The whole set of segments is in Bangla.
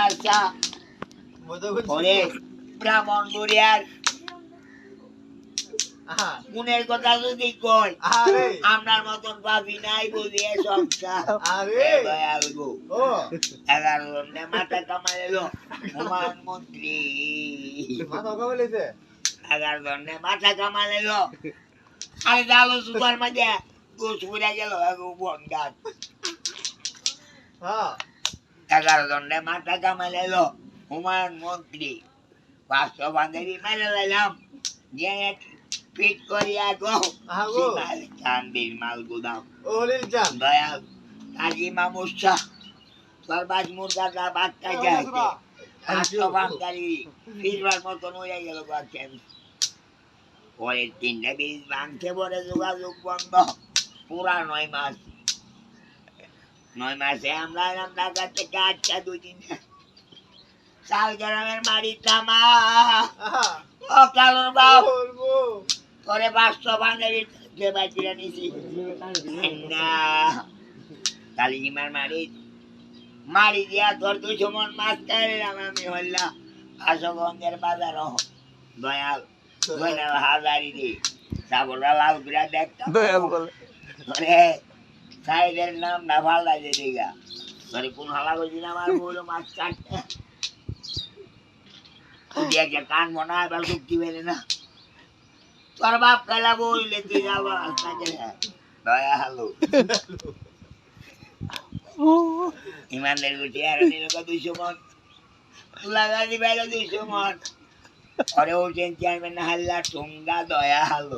আচ্ছা ওরে ব্রাহ্মণ বুড়িয়ার মনের কথা যদি কয় আপনার মতন ভাবি নাই বুঝিয়ে সংসার 11 জনে মাথা কামাইলো হুমায়ুন মন্ত্রী 11 জনে মাথা কামাইলো আরে ডালো সুপার মাঝে গোস পুরা গেল বন গাছ 11 জনে মাথা কামাইলো হুমায়ুন মন্ত্রী 500 বান্ধবী মেরে লাইলাম যে পিট করিয়া গো চান্দির মাল গুদাম দয়াল কাজী মামুর শাহ সর্বাজ মুরগাটা বাচ্চা যাইতে 500 বান্ধবী ফিরবার মতন হয়ে গেল বাচ্চা পরের 3টা বীজ ভাঙতে পরে যোগাযোগ বন্ধ পুরা 9 মাসে আমরা এলাম ঢাকা থেকে 2 দিন চাল গ্রামের মারি তামা ও কালোর বাপ করে 500 বান্ধবী যে বাচ্চিরা নিছি না কালিমার মারি দিয়া তোর 200 মন মাছ খাইলাম আমি হল্লা আশগঞ্জের বাজার দয়াল দয়াল হাজারি দি সাবরা লাল বিরা দেখতাম দয়াল বলে সাইদের নাম না ভালো লাগে দিগা তোর কোন হালা কইছিস আমার বড় মাছ কাটতে দিয়া যে কান মনা এবার চুক্তি বেরে না তোর বাপ কালা বললে তুই যাবো আস্তাকে দয়া হালো ইমানদের গুটি আর নিল 200 মন লাগা দিবাইল 200 মন ওরে ওঠেন চেয়ারম্যান হাল্লা ঠুঙ্গা দয়া হালো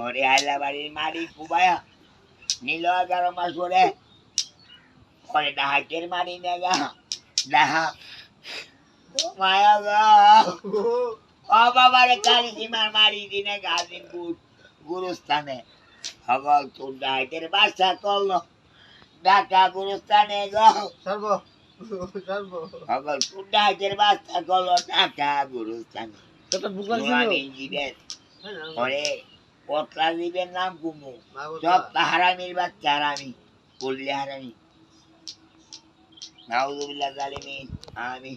ওরে হাল্লা বাড়ির মারি কুবায়া নিল 11 মাস পরে ওরে ডাহাকের মারি নেগা ডাহা মায়া গা ও বাবারে কালী সীমার মারি দিনে গাজিমপুর গুরুস্থানে হগল তোর ডাইতের বাসা করলো ঢাকা গুরুস্থানে গো হগল তোর ডাইতের বাসা করলো ঢাকা গুরুস্থানে ওরে পতলা জীবের নাম কুমু সব হারামির বাচ্চা হারামি বললে হারামি নাউজুবিল্লাহ জালিমিন আমি